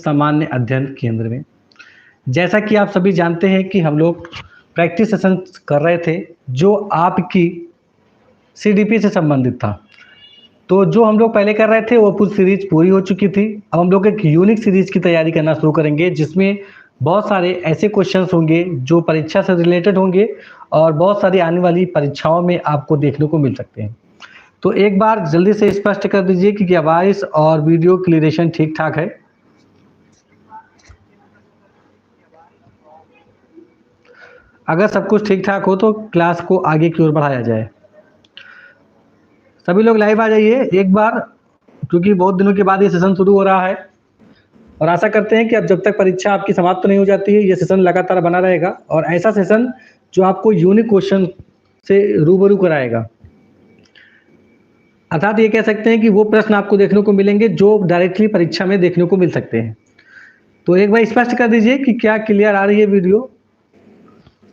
सामान्य अध्ययन केंद्र में। जैसा कि आप सभी जानते हैं कि हम लोग प्रैक्टिस सेशन कर रहे थे जो आपकी सीडीपी से संबंधित था। तो जो हम लोग पहले कर रहे थे वो पूरी सीरीज पूरी हो चुकी थी। अब हम लोग एक यूनिक सीरीज की तैयारी करना शुरू करेंगे जिसमें बहुत सारे ऐसे क्वेश्चंस होंगे जो परीक्षा से रिलेटेड होंगे और बहुत सारी आने वाली परीक्षाओं में आपको देखने को मिल सकते हैं। तो एक बार जल्दी से स्पष्ट कर दीजिए कि वॉइस और वीडियो क्लियरेशन ठीक ठाक है। अगर सब कुछ ठीक ठाक हो तो क्लास को आगे की ओर बढ़ाया जाए। सभी लोग लाइव आ जाइए एक बार, क्योंकि बहुत दिनों के बाद ये सेशन शुरू हो रहा है और आशा करते हैं कि अब जब तक परीक्षा आपकी समाप्त नहीं हो जाती है ये सेशन लगातार बना रहेगा और ऐसा सेशन जो आपको यूनिक क्वेश्चन से रूबरू कराएगा। अर्थात ये कह सकते हैं कि वो प्रश्न आपको देखने को मिलेंगे जो डायरेक्टली परीक्षा में देखने को मिल सकते हैं। तो एक बार स्पष्ट कर दीजिए कि क्या क्लियर आ रही है वीडियो।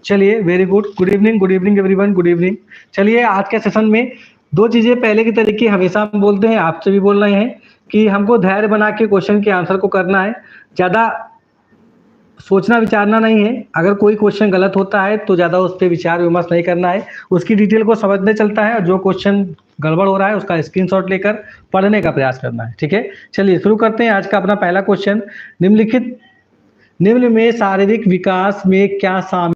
चलिए, very good. Good evening everyone, good evening. चलिए, आज के सेशन में दो चीज़ें पहले की तरीके हमेशा हम बोलते हैं, आपसे भी बोल रहे हैं कि हमको धैर्य बना के क्वेश्चन के आंसर को करना है। ज़्यादा सोचना विचारना नहीं है। अगर कोई क्वेश्चन गलत होता है तो ज़्यादा उस पर विचार विमर्श नहीं करना है, उसकी डिटेल को समझने चलता है और जो क्वेश्चन गड़बड़ हो रहा है उसका स्क्रीनशॉट लेकर पढ़ने का प्रयास करना है। ठीक है, चलिए शुरू करते हैं आज का अपना पहला क्वेश्चन। निम्न में शारीरिक विकास में क्या शामिल?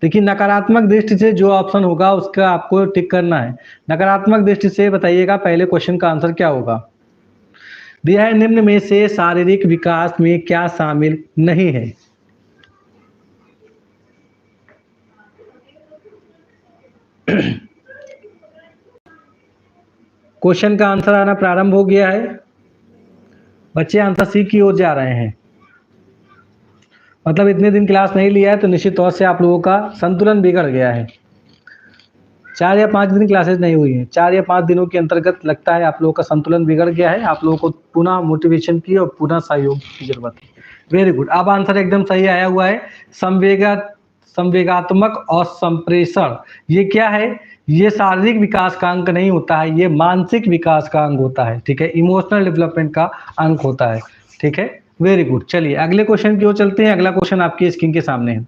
देखिए, नकारात्मक दृष्टि से जो ऑप्शन होगा उसका आपको टिक करना है। नकारात्मक दृष्टि से बताइएगा पहले क्वेश्चन का आंसर क्या होगा। दिया है निम्न में से शारीरिक विकास में क्या शामिल नहीं है। क्वेश्चन का आंसर आना प्रारंभ हो गया है। बच्चे आंसर सी की ओर जा रहे हैं। मतलब इतने दिन क्लास नहीं लिया है तो निश्चित तौर से आप लोगों का संतुलन बिगड़ गया है। 4 या 5 दिन क्लासेस नहीं हुई हैं, 4 या 5 दिनों के अंतर्गत लगता है आप लोगों का संतुलन बिगड़ गया है। आप लोगों को पुनः मोटिवेशन की और पुनः सहयोग की जरूरत है। वेरी गुड, अब आंसर एकदम सही आया हुआ है। संवेगात्मक और संप्रेषण, ये क्या है? ये शारीरिक विकास का अंक नहीं होता है, ये मानसिक विकास का अंग होता है। ठीक है, इमोशनल डेवलपमेंट का अंक होता है। ठीक है, वेरी गुड। चलिए अगले क्वेश्चन की ओर चलते हैं। अगला क्वेश्चन आपकी स्क्रीन के सामने है।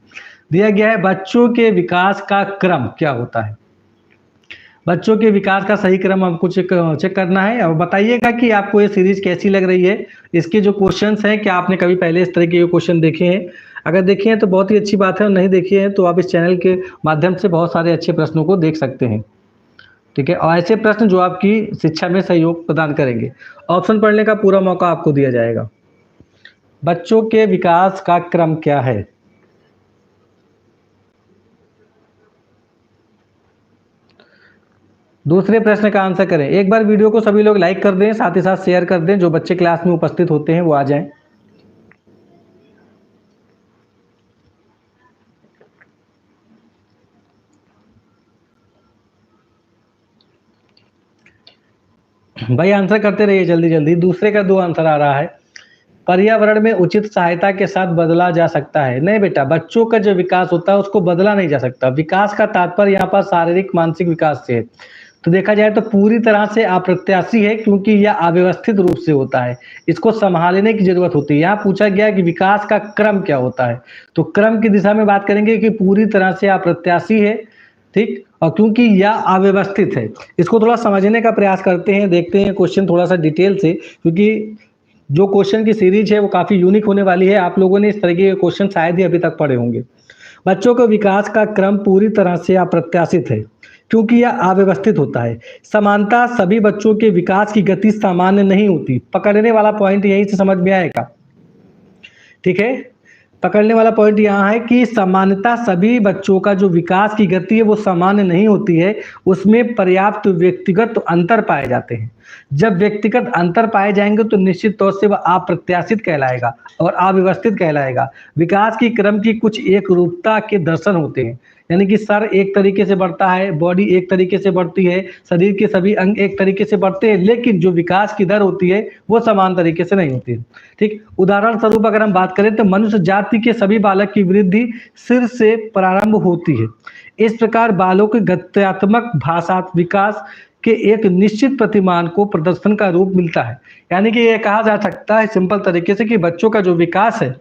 दिया गया है बच्चों के विकास का क्रम क्या होता है। बच्चों के विकास का सही क्रम हमको चेक करना है। और बताइएगा कि आपको ये सीरीज कैसी लग रही है। इसके जो क्वेश्चंस हैं, क्या आपने कभी पहले इस तरह के क्वेश्चन देखे हैं? अगर देखे हैं तो बहुत ही अच्छी बात है, और नहीं देखे हैं तो आप इस चैनल के माध्यम से बहुत सारे अच्छे प्रश्नों को देख सकते हैं। ठीक है, और ऐसे प्रश्न जो आपकी शिक्षा में सहयोग प्रदान करेंगे। ऑप्शन पढ़ने का पूरा मौका आपको दिया जाएगा। बच्चों के विकास का क्रम क्या है? दूसरे प्रश्न का आंसर करें। एक बार वीडियो को सभी लोग लाइक कर दें, साथ ही साथ शेयर कर दें। जो बच्चे क्लास में उपस्थित होते हैं वो आ जाएं। भाई आंसर करते रहिए जल्दी जल्दी। दूसरे का 2 आंसर आ रहा है। पर्यावरण में उचित सहायता के साथ बदला जा सकता है। नहीं बेटा, बच्चों का जो विकास होता है उसको बदला नहीं जा सकता। विकास का तात्पर्य यहाँ पर शारीरिक मानसिक विकास से है। तो देखा जाए तो पूरी तरह से अप्रत्याशी है, क्योंकि यह अव्यवस्थित रूप से होता है। इसको संभालने की जरूरत होती है। यहाँ पूछा गया कि विकास का क्रम क्या होता है, तो क्रम की दिशा में बात करेंगे कि पूरी तरह से अप्रत्याशी है। ठीक, और क्योंकि यह अव्यवस्थित है। इसको थोड़ा समझने का प्रयास करते हैं, देखते हैं क्वेश्चन थोड़ा सा डिटेल से, क्योंकि जो क्वेश्चन की सीरीज है वो काफी यूनिक होने वाली है। आप लोगों ने इस तरह के क्वेश्चन शायद ही अभी तक पढ़े होंगे। बच्चों के विकास का क्रम पूरी तरह से अप्रत्याशित है, क्योंकि यह अव्यवस्थित होता है। समानता सभी बच्चों के विकास की गति सामान्य नहीं होती। पकड़ने वाला पॉइंट यहीं से समझ में आएगा। ठीक है, पकड़ने वाला पॉइंट यहाँ है कि समानता सभी बच्चों का जो विकास की गति है वो सामान्य नहीं होती है। उसमें पर्याप्त व्यक्तिगत अंतर पाए जाते हैं। जब व्यक्तिगत अंतर पाए जाएंगे तो निश्चित तौर से वह अप्रत्याशित कहलाएगा और अव्यवस्थित कहलाएगा। विकास की क्रम की कुछ एक रूपता के दर्शन होते हैं, यानी कि सर एक तरीके से बढ़ता है, बॉडी एक तरीके से बढ़ती है, शरीर के सभी अंग एक तरीके से बढ़ते हैं, लेकिन जो विकास की दर होती है वो समान तरीके से नहीं होती है। ठीक, उदाहरण स्वरूप अगर हम बात करें तो मनुष्य जाति के सभी बालक की वृद्धि सिर से प्रारंभ होती है। इस प्रकार बालों के गत्यात्मक भाषा विकास के एक निश्चित प्रतिमान को प्रदर्शन का रूप मिलता है। यानी कि ये कहा जा सकता है सिंपल तरीके से कि बच्चों का जो विकास है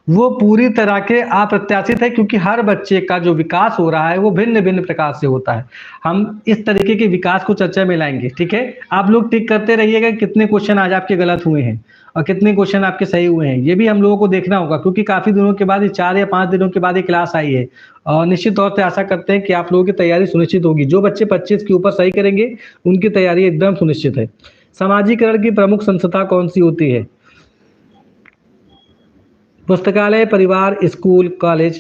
वो पूरी तरह के अप्रत्याशित है, क्योंकि हर बच्चे का जो विकास हो रहा है वो भिन्न भिन्न प्रकार से होता है। हम इस तरीके के विकास को चर्चा में लाएंगे, ठीक है। आप लोग टिक करते रहिएगा कितने क्वेश्चन आज आपके गलत हुए हैं और कितने क्वेश्चन आपके सही हुए हैं, ये भी हम लोगों को देखना होगा, क्योंकि काफी दिनों के बाद, 4 या 5 दिनों के बाद ये क्लास आई है। और निश्चित तौर से आशा करते हैं कि आप लोगों की तैयारी सुनिश्चित होगी। जो बच्चे 25 के ऊपर सही करेंगे उनकी तैयारी एकदम सुनिश्चित है। समाजीकरण की प्रमुख संस्था कौन सी होती है? पुस्तकालय, परिवार, स्कूल, कॉलेज,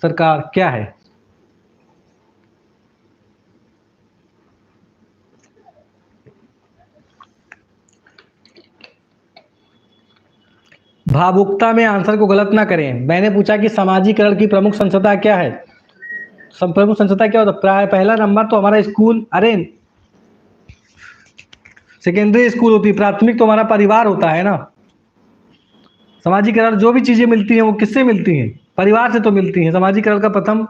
सरकार, क्या है? भावुकता में आंसर को गलत ना करें। मैंने पूछा कि समाजीकरण की प्रमुख संस्था क्या है? प्रमुख संस्था क्या होता है? पहला नंबर तो हमारा स्कूल, अरे सेकेंडरी स्कूल होती है। प्राथमिक तो हमारा परिवार होता है ना। समाजीकरण जो भी चीजें मिलती हैं वो किससे मिलती हैं? परिवार से तो मिलती हैं। समाजीकरण का प्रथम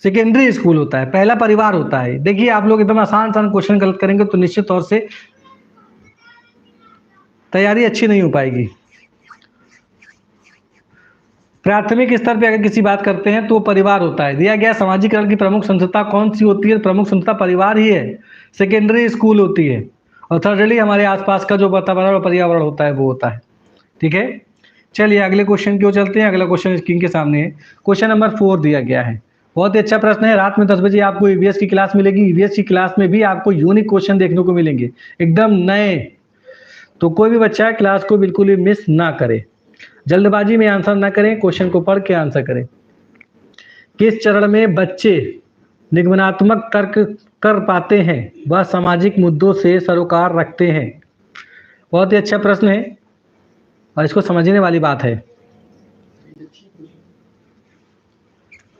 सेकेंडरी स्कूल होता है, पहला परिवार होता है। देखिए आप लोग एकदम आसान क्वेश्चन गलत करेंगे तो निश्चित तौर से तैयारी अच्छी नहीं हो पाएगी। प्राथमिक स्तर पे अगर किसी बात करते हैं तो परिवार होता है। दिया गया समाजीकरण की प्रमुख संस्था कौन सी होती है? प्रमुख संस्था परिवार ही है। सेकेंडरी स्कूल होती है। और थर्डली हमारे आसपास का जो वातावरण और पर्यावरण होता है वो होता है, ठीक है। चलिए अगले क्वेश्चन की ओर चलते हैं। अगला क्वेश्चन स्क्रीन के सामने है। क्वेश्चन नंबर 4 दिया गया है। बहुत ही अच्छा प्रश्न है। रात में 10 बजे आपको ईवीएस की क्लास मिलेगी। ईवीएस की क्लास में भी आपको यूनिक क्वेश्चन देखने को मिलेंगे, एकदम नए। तो कोई भी बच्चा क्लास को बिल्कुल भी मिस ना करे। जल्दबाजी में आंसर ना करें, क्वेश्चन को पढ़ के आंसर करें। किस चरण में बच्चे निगमनात्मक तर्क कर पाते हैं वह सामाजिक मुद्दों से सरोकार रखते हैं? बहुत ही अच्छा प्रश्न है और इसको समझने वाली बात है।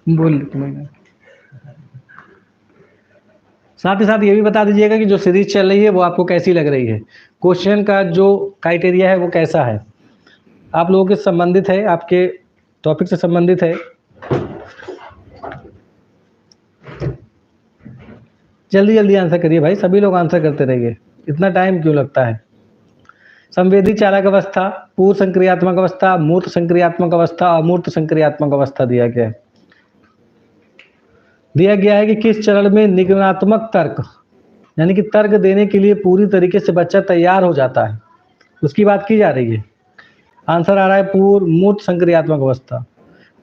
बोल साथ ही साथ ये भी बता दीजिएगा कि जो सीरीज चल रही है वो आपको कैसी लग रही है। क्वेश्चन का जो क्राइटेरिया है वो कैसा है, आप लोगों के संबंधित है, आपके टॉपिक से संबंधित है। जल्दी जल्दी आंसर करिए भाई, सभी लोग आंसर करते रहिए, इतना टाइम क्यों लगता है। संवेदी चालक अवस्था, पूर्व संक्रियात्मक अवस्था, मूर्त संक्रियात्मक अवस्था, अमूर्त संक्रियात्मक अवस्था दिया गया है। दिया गया है कि किस चरण में निगमनात्मक तर्क, यानी कि तर्क देने के लिए पूरी तरीके से बच्चा तैयार हो जाता है, उसकी बात की जा रही है। आंसर आ रहा है पूर्व मूर्त संक्रियात्मक अवस्था।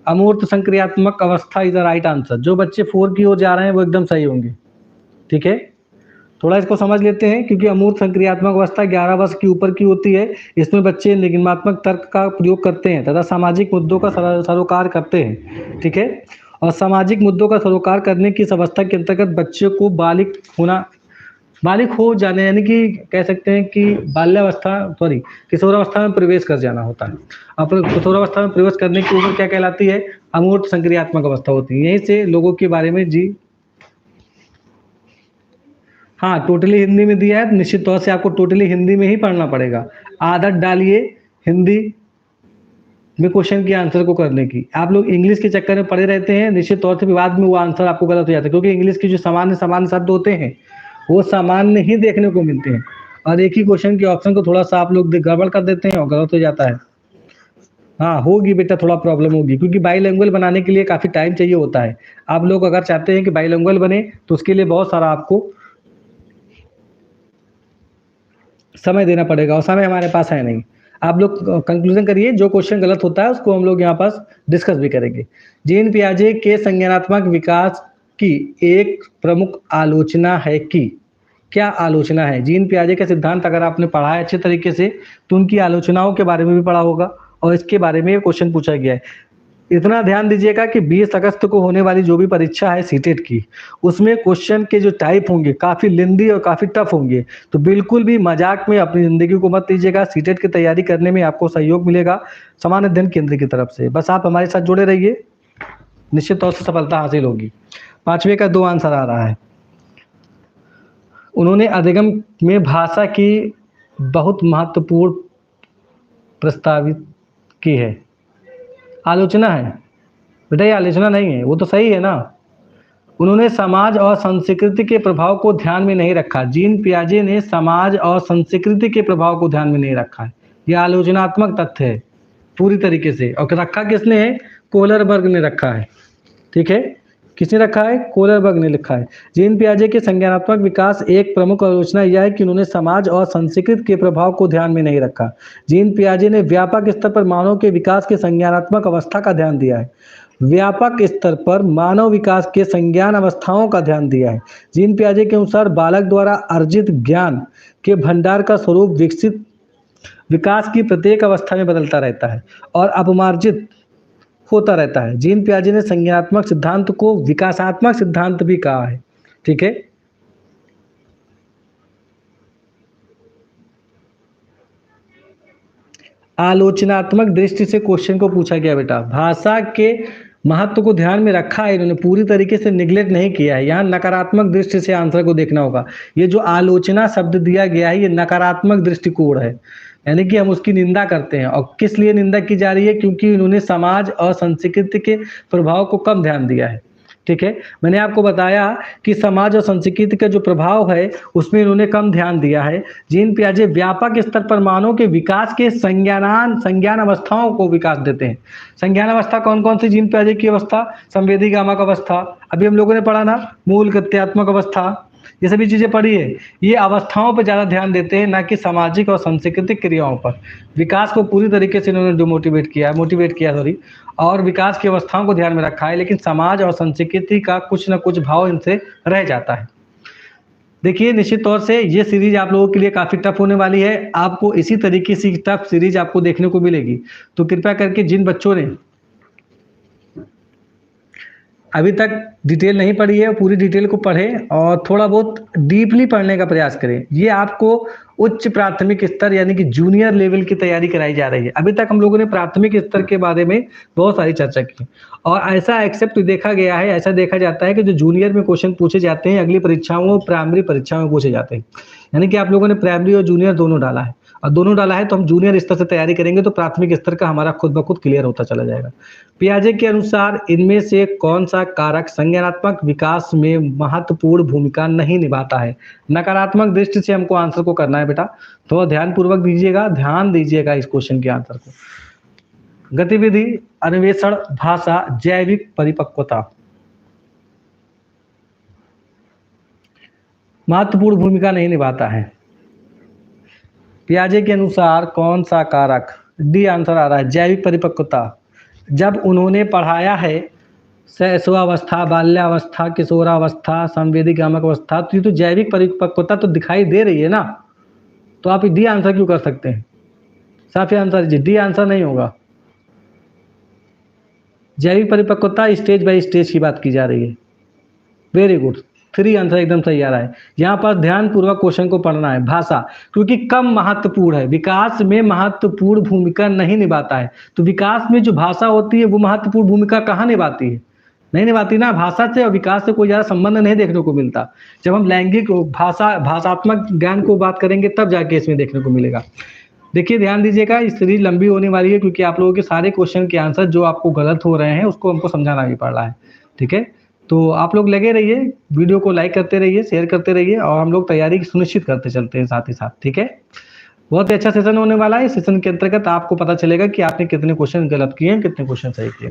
अमूर्त संक्रियात्मक अवस्था इज द राइट आंसर। जो बच्चे 4 की ओर जा रहे हैं वो एकदम सही होंगे, ठीक है। थोड़ा इसको समझ लेते हैं, क्योंकि अमूर्त संक्रियात्मक अवस्था 11 वर्ष की ऊपर की होती है। इसमें बच्चे निगमनात्मक तर्क का प्रयोग करते हैं तथा सामाजिक मुद्दों का सरोकार करते हैं, ठीक है। और सामाजिक मुद्दों का सरोकार करने की इस अवस्था के अंतर्गत बच्चे को बालिक हो जाने, यानी कि कह सकते हैं कि किशोरावस्था में प्रवेश कर जाना होता है। अब किशोरावस्था में प्रवेश करने की उम्र क्या कहलाती है? अमूर्त संक्रियात्मक अवस्था होती है। यहीं से लोगों के बारे में जी हाँ, टोटली हिंदी में दिया है, निश्चित तौर से आपको टोटली हिंदी में ही पढ़ना पड़ेगा। आदत डालिए हिंदी में क्वेश्चन के आंसर को करने की। आप लोग इंग्लिश के चक्कर में पड़े रहते हैं, निश्चित तौर से विवाद में वो आंसर आपको गलत हो जाता है, क्योंकि इंग्लिश के जो सामान्य शब्द होते हैं वो सामान्य ही देखने को मिलते हैं। और एक ही क्वेश्चन के ऑप्शन को थोड़ा सा आप लोग गड़बड़ कर देते हैं और गलत हो जाता है। हाँ होगी बेटा, थोड़ा प्रॉब्लम होगी, क्योंकि बाईलैंग्वेज बनाने के लिए काफ़ी टाइम चाहिए होता है। आप लोग अगर चाहते हैं कि बाईलैंग्वेज बने तो उसके लिए बहुत सारा आपको समय देना पड़ेगा, और समय हमारे पास है नहीं। आप लोग कंक्लूजन करिए, जो क्वेश्चन गलत होता है उसको हम लोग यहाँ पास डिस्कस भी करेंगे। जीन पियाजे के संज्ञानात्मक विकास की एक प्रमुख आलोचना है कि, क्या आलोचना है? जीन पियाजे का सिद्धांत अगर आपने पढ़ा है अच्छे तरीके से तो उनकी आलोचनाओं के बारे में भी पढ़ा होगा, और इसके बारे में क्वेश्चन पूछा गया है। इतना ध्यान दीजिएगा कि 20 अगस्त को होने वाली जो भी परीक्षा है सीटेट की, उसमें क्वेश्चन के जो टाइप होंगे काफ़ी लेंदी और काफ़ी टफ होंगे। तो बिल्कुल भी मजाक में अपनी ज़िंदगी को मत लीजिएगा। सीटेट की तैयारी करने में आपको सहयोग मिलेगा समान अध्ययन केंद्र की तरफ से। बस आप हमारे साथ जुड़े रहिए, निश्चित तौर से सफलता हासिल होगी। 5वें का 2 आंसर आ रहा है। उन्होंने अधिगम में भाषा की बहुत महत्वपूर्ण प्रस्तावित की है। आलोचना है बेटा, ये आलोचना नहीं है, वो तो सही है ना। उन्होंने समाज और संस्कृति के प्रभाव को ध्यान में नहीं रखा। जीन पियाजे ने समाज और संस्कृति के प्रभाव को ध्यान में नहीं रखा है। यह आलोचनात्मक तथ्य है पूरी तरीके से। और रखा किसने है? कोहलरबर्ग ने रखा है। ठीक है, किसने रखा है? कोहलरबर्ग ने लिखा है। जीन पियाजे के संज्ञानात्मक विकास एक प्रमुख आलोचना यह है कि उन्होंने समाज और संस्कृति के प्रभाव को ध्यान में नहीं रखा। जीन पियाजे ने व्यापक स्तर पर मानव के विकास के संज्ञानात्मक अवस्था का ध्यान दिया है। व्यापक स्तर पर मानव विकास के संज्ञान अवस्थाओं का ध्यान दिया है। जीन पियाजे के अनुसार बालक द्वारा अर्जित ज्ञान के भंडार का स्वरूप विकसित विकास की प्रत्येक अवस्था में बदलता रहता है और अपमार्जित होता रहता है। जीन पियाजे ने संज्ञानात्मक सिद्धांत को विकासात्मक सिद्धांत भी कहा है। ठीक है, आलोचनात्मक दृष्टि से क्वेश्चन को पूछा गया बेटा। भाषा के महत्व को ध्यान में रखा है इन्होंने, पूरी तरीके से निगलेक्ट नहीं किया है। यहाँ नकारात्मक दृष्टि से आंसर को देखना होगा। ये जो आलोचना शब्द दिया गया है ये नकारात्मक दृष्टिकोण है, यानी कि हम उसकी निंदा करते हैं। और किस लिए निंदा की जा रही है? क्योंकि इन्होंने समाज और संस्कृति के प्रभाव को कम ध्यान दिया है। ठीक है, मैंने आपको बताया कि समाज और संस्कृति का जो प्रभाव है उसमें इन्होंने कम ध्यान दिया है। जीन पियाजे व्यापक स्तर पर मानव के विकास के संज्ञान अवस्थाओं को विकास देते हैं। संज्ञान अवस्था कौन कौन सी? जीन पियाजे की अवस्था, संवेदीगामक अवस्था, अभी हम लोगों ने पढ़ा ना, मूल गत्यात्मक अवस्था, ये सभी चीजें पढ़ी है। ये अवस्थाओं पर ज्यादा ध्यान देते हैं, ना कि सामाजिक और सांस्कृतिक क्रियाओं पर। विकास को पूरी तरीके से इन्होंने मोटिवेट किया और विकास की अवस्थाओं को ध्यान में रखा है, लेकिन समाज और संस्कृति का कुछ न कुछ भाव इनसे रह जाता है। देखिए, निश्चित तौर से ये सीरीज आप लोगों के लिए काफी टफ होने वाली है। आपको इसी तरीके से टफ सीरीज आपको देखने को मिलेगी। तो कृपया करके जिन बच्चों ने अभी तक डिटेल नहीं पढ़ी है पूरी डिटेल को पढ़ें और थोड़ा बहुत डीपली पढ़ने का प्रयास करें। ये आपको उच्च प्राथमिक स्तर यानी कि जूनियर लेवल की तैयारी कराई जा रही है। अभी तक हम लोगों ने प्राथमिक स्तर के बारे में बहुत सारी चर्चा की और ऐसा एक्सेप्ट देखा गया है, ऐसा देखा जाता है कि जो जूनियर में क्वेश्चन पूछे जाते हैं अगली परीक्षाओं प्राइमरी परीक्षाओं में पूछे जाते हैं। यानी कि आप लोगों ने प्राइमरी और जूनियर दोनों डाला है, और दोनों डाला है तो हम जूनियर स्तर से तैयारी करेंगे तो प्राथमिक स्तर का हमारा खुद ब खुद क्लियर होता चला जाएगा। पियाजे के अनुसार इनमें से कौन सा कारक संज्ञानात्मक विकास में महत्वपूर्ण भूमिका नहीं निभाता है? नकारात्मक दृष्टि से हमको आंसर को करना है बेटा, थोड़ा ध्यानपूर्वक ध्यान दीजिएगा इस क्वेश्चन के आंसर को। गतिविधि, अन्वेषण, भाषा, जैविक परिपक्वता। महत्वपूर्ण भूमिका नहीं निभाता है। पियाजे के अनुसार कौन सा कारक? डी आंसर आ रहा है, जैविक परिपक्वता। जब उन्होंने पढ़ाया है शैशवावस्था, बाल्यावस्था, किशोरावस्था, संवेदीगामक अवस्था, तो ये तो जैविक परिपक्वता तो दिखाई दे रही है ना, तो आप डी आंसर क्यों कर सकते हैं? साफ आंसर जी, डी आंसर नहीं होगा। जैविक परिपक्वता स्टेज बाय स्टेज की बात की जा रही है। वेरी गुड, 3 आंसर एकदम सही आ रहा है। यहाँ पर ध्यानपूर्वक क्वेश्चन को पढ़ना है। भाषा, क्योंकि कम महत्वपूर्ण है, विकास में महत्वपूर्ण भूमिका नहीं निभाता है। तो विकास में जो भाषा होती है वो महत्वपूर्ण भूमिका कहाँ निभाती है? नहीं निभाती ना। भाषा से और विकास से कोई ज़्यादा संबंध नहीं देखने को मिलता। जब हम लैंगिक भाषात्मक ज्ञान को बात करेंगे तब जाके इसमें देखने को मिलेगा। देखिए, ध्यान दीजिएगा, इस सीरीज लंबी होने वाली है क्योंकि आप लोगों के सारे क्वेश्चन के आंसर जो आपको गलत हो रहे हैं उसको हमको समझाना भी पड़ रहा है। ठीक है, तो आप लोग लगे रहिए, वीडियो को लाइक करते रहिए, शेयर करते रहिए और हम लोग तैयारी सुनिश्चित करते चलते हैं साथ ही साथ। ठीक है, बहुत ही अच्छा सेशन होने वाला है। सेशन के अंतर्गत आपको पता चलेगा कि आपने कितने क्वेश्चन गलत किए हैं, कितने क्वेश्चन सही किए।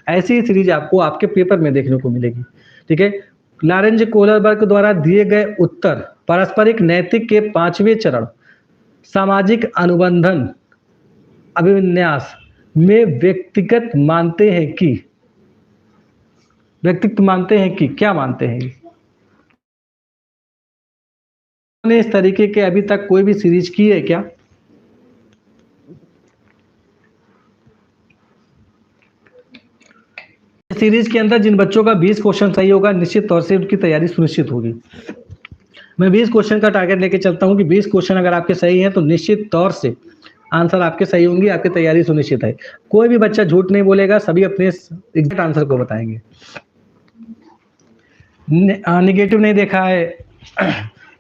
ऐसी ही सीरीज आपको आपके पेपर में देखने को मिलेगी। ठीक है, लॉरेंज कोहलरबर्ग द्वारा दिए गए उत्तर पारस्परिक नैतिक के 5वें चरण सामाजिक अनुबंधन अभिविन्यास में व्यक्तित्व मानते हैं कि क्या मानते हैं? ने इस तरीके के अभी तक कोई भी सीरीज की है क्या? सीरीज के अंदर जिन बच्चों का 20 क्वेश्चन सही होगा निश्चित तौर से उनकी तैयारी सुनिश्चित होगी। मैं 20 क्वेश्चन का टारगेट लेके चलता हूं कि 20 क्वेश्चन अगर आपके सही हैं तो निश्चित तौर से आंसर आपके सही होंगे, आपकी तैयारी सुनिश्चित है। कोई भी बच्चा झूठ नहीं बोलेगा, सभी अपने एग्जैक्ट आंसर को बताएंगे। नेगेटिव नहीं देखा है,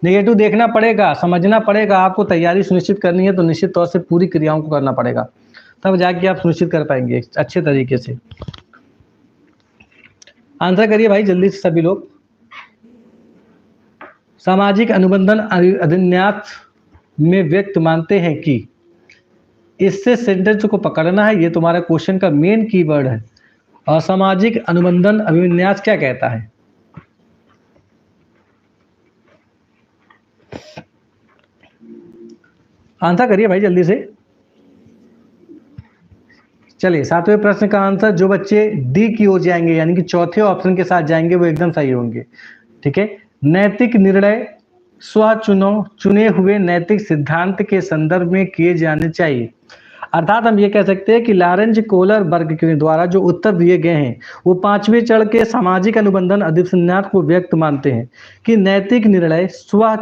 नेगेटिव देखना पड़ेगा, समझना पड़ेगा। आपको तैयारी सुनिश्चित करनी है तो निश्चित तौर से पूरी क्रियाओं को करना पड़ेगा, तब जाके आप सुनिश्चित कर पाएंगे अच्छे तरीके से। आंसर करिए भाई जल्दी से सभी लोग। सामाजिक अनुबंधन अधिन्यास में व्यक्त मानते हैं कि, इससे सेंटेंस को पकड़ना है, ये तुम्हारा क्वेश्चन का मेन कीवर्ड है। असामाजिक अनुबंधन अभिविन्यास क्या कहता है? आंसर करिए भाई जल्दी से। चलिए 7वें प्रश्न का आंसर, जो बच्चे डी की ओर जाएंगे यानी कि चौथे ऑप्शन के साथ जाएंगे वो एकदम सही होंगे। ठीक है, नैतिक निर्णय चुने हुए नैतिक सिद्धांत के संदर्भ में किए जाने चाहिए। अर्थात हम ये कह सकते हैं कि लॉरेंज कोहलरबर्ग के द्वारा जो उत्तर दिए गए हैं वो 5वें चरण के सामाजिक अनुबंधन अधिविन्यास को व्यक्त मानते हैं कि नैतिक निर्णय स्व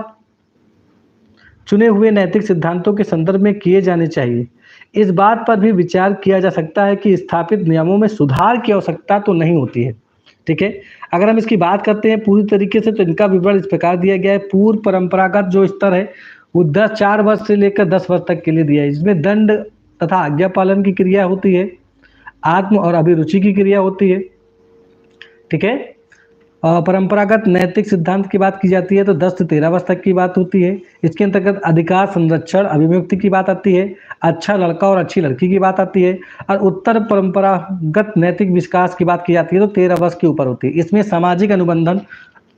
चुने हुए नैतिक सिद्धांतों के संदर्भ में किए जाने चाहिए। इस बात पर भी विचार किया जा सकता है कि स्थापित नियमों में सुधार की आवश्यकता तो नहीं होती है। ठीक है, अगर हम इसकी बात करते हैं पूरी तरीके से तो इनका विवरण इस प्रकार दिया गया है। पूर्व परंपरागत जो स्तर है वो 4 वर्ष से लेकर 10 वर्ष तक के लिए दिया है। इसमें दंड तथा आज्ञा पालन की क्रिया होती है, आत्म और अभिरुचि की क्रिया होती है। ठीक है, परंपरागत नैतिक सिद्धांत की बात की जाती है तो 10 से 13 वर्ष तक की बात होती है। इसके अंतर्गत अधिकार संरक्षण अभिव्यक्ति की बात आती है, अच्छा लड़का और अच्छी लड़की की बात आती है, और उत्तर परंपरागत नैतिक विकास की बात की जाती है तो 13 वर्ष के ऊपर होती है। इसमें सामाजिक अनुबंधन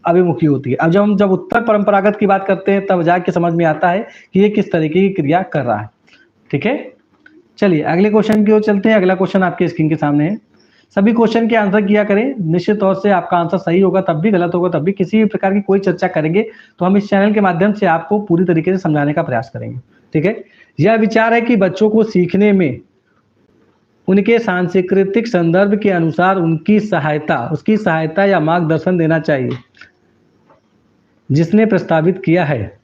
अभिमुखी होती है। अब जब उत्तर परंपरागत की बात करते हैं तब जाके समझ में आता है कि ये किस तरीके की क्रिया कर रहा है। ठीक है, चलिए अगले क्वेश्चन की ओर चलते हैं। अगला क्वेश्चन आपके स्क्रीन के सामने है। सभी क्वेश्चन के आंसर किया करें, निश्चित तौर से आपका आंसर सही होगा तब भी, गलत होगा तब भी। किसी भी प्रकार की कोई चर्चा करेंगे तो हम इस चैनल के माध्यम से आपको पूरी तरीके से समझाने का प्रयास करेंगे। ठीक है, यह विचार है कि बच्चों को सीखने में उनके सांस्कृतिक संदर्भ के अनुसार उसकी सहायता या मार्गदर्शन देना चाहिए। जिसने प्रस्तावित किया है,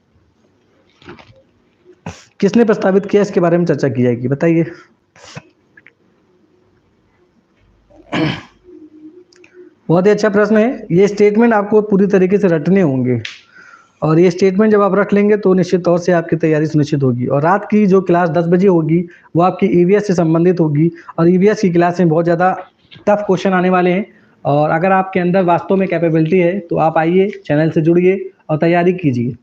किसने प्रस्तावित किया, इसके बारे में चर्चा की जाएगी, बताइए। बहुत ही अच्छा प्रश्न है। ये स्टेटमेंट आपको पूरी तरीके से रटने होंगे और ये स्टेटमेंट जब आप रट लेंगे तो निश्चित तौर से आपकी तैयारी सुनिश्चित होगी। और रात की जो क्लास 10 बजे होगी वो आपकी ईवीएस से संबंधित होगी और ईवीएस की क्लास में बहुत ज़्यादा टफ क्वेश्चन आने वाले हैं। और अगर आपके अंदर वास्तव में कैपेबिलिटी है तो आप आइए, चैनल से जुड़िए और तैयारी कीजिए।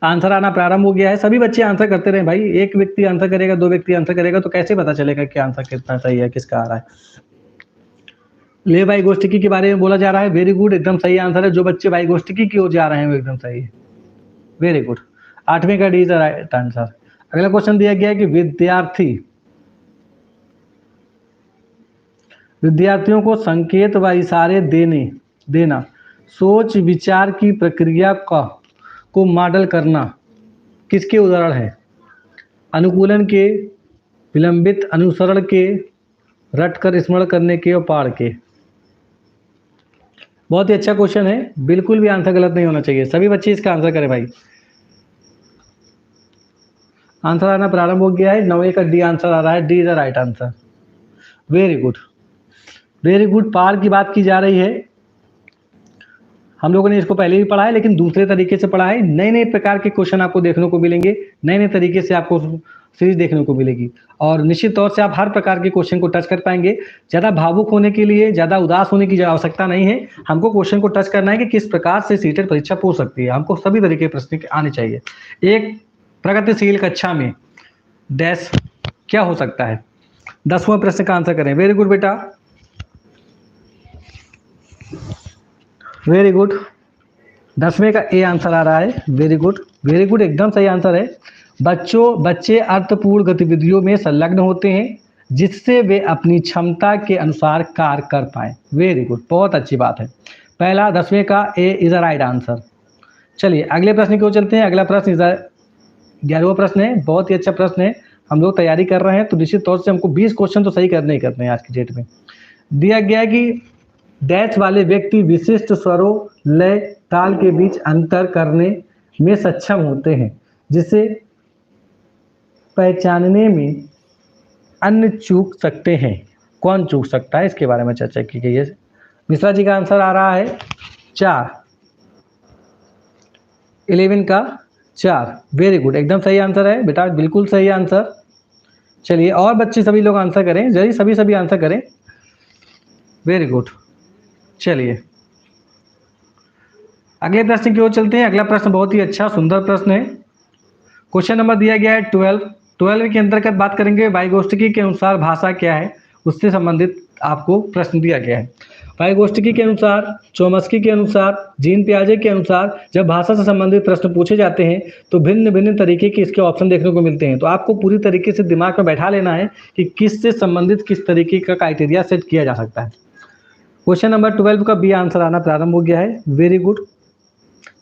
आंसर आना प्रारंभ हो गया है। सभी बच्चे आंसर करते रहे भाई। एक व्यक्ति आंसर करेगा, 2 व्यक्ति आंसर करेगा तो कैसे पता चलेगा कि आंसर कितना सही है, किसका आ रहा है। ले भाई गोष्ठिकी के बारे में बोला जा रहा है, वेरी गुड, एकदम सही आंसर है। जो बच्चे भाई गोष्ठिकी की ओर जा रहे हैं वो एकदम सही है, वेरी गुड। 8वें का D is the right answer. अगला क्वेश्चन दिया गया है कि विद्यार्थियों को संकेत व इशारे देना सोच विचार की प्रक्रिया को मॉडल करना किसके उदाहरण है? अनुकूलन के, विलंबित अनुसरण के, रटकर स्मरण करने के और पाठ के। बहुत ही अच्छा क्वेश्चन है, बिल्कुल भी आंसर गलत नहीं होना चाहिए। सभी बच्चे इसका आंसर करें भाई। आंसर आना प्रारंभ हो गया है। 9वें का डी आंसर आ रहा है, D is the right answer, very good, very good. पार की बात की जा रही है। हम लोगों ने इसको पहले भी पढ़ा है लेकिन दूसरे तरीके से पढ़ा है। नए नए प्रकार के क्वेश्चन आपको देखने को मिलेंगे, नए नए तरीके से आपको सीरीज देखने को मिलेगी और निश्चित तौर से आप हर प्रकार के क्वेश्चन को टच कर पाएंगे। ज़्यादा भावुक होने के लिए, ज़्यादा उदास होने की आवश्यकता नहीं है। हमको क्वेश्चन को टच करना है कि किस प्रकार से सीटेट परीक्षा पूछ सकती है। हमको सभी तरीके के प्रश्न आने चाहिए। एक प्रगतिशील कक्षा में डैश क्या हो सकता है? 10वां प्रश्न का आंसर करें। वेरी गुड बेटा, वेरी गुड। 10वें का ए आंसर आ रहा है, वेरी गुड, वेरी गुड, एकदम सही आंसर है। बच्चे अर्थपूर्ण गतिविधियों में संलग्न होते हैं जिससे वे अपनी क्षमता के अनुसार कार्य कर पाए। वेरी गुड, बहुत अच्छी बात है। पहला 10वें का ए इज अ राइट आंसर। चलिए अगले प्रश्न की ओर चलते हैं। अगला प्रश्न 11वां प्रश्न है, बहुत ही अच्छा प्रश्न है। हम लोग तैयारी कर रहे हैं तो निश्चित तौर से हमको 20 क्वेश्चन तो सही करने ही करने हैं आज की डेट में। दिया गया है कि डैश वाले व्यक्ति विशिष्ट स्वरों, लय, ताल के बीच अंतर करने में सक्षम होते हैं जिसे पहचानने में अन्य चूक सकते हैं। कौन चूक सकता है, इसके बारे में चर्चा की गई है। मिश्रा जी का आंसर आ रहा है 4, 11 का 4, वेरी गुड, एकदम सही आंसर है बेटा, बिल्कुल सही आंसर। चलिए और बच्चे सभी लोग आंसर करें, जल्दी सभी आंसर करें, वेरी गुड। चलिए अगले प्रश्न की ओर चलते हैं। अगला प्रश्न बहुत ही अच्छा सुंदर प्रश्न है। क्वेश्चन नंबर दिया गया है 12 के अंतर्गत बात करेंगे वाइगोत्स्की के अनुसार भाषा क्या है, उससे संबंधित आपको प्रश्न दिया गया है। वाइगोत्स्की के अनुसार, चोम्स्की के अनुसार, जीन पियाजे के अनुसार जब भाषा से संबंधित प्रश्न पूछे जाते हैं तो भिन्न भिन्न तरीके के इसके ऑप्शन देखने को मिलते हैं। तो आपको पूरी तरीके से दिमाग में बैठा लेना है कि किससे संबंधित किस तरीके का क्राइटेरिया सेट किया जा सकता है। क्वेश्चन नंबर 12 का बी आंसर आना प्रारंभ हो गया है। Very good.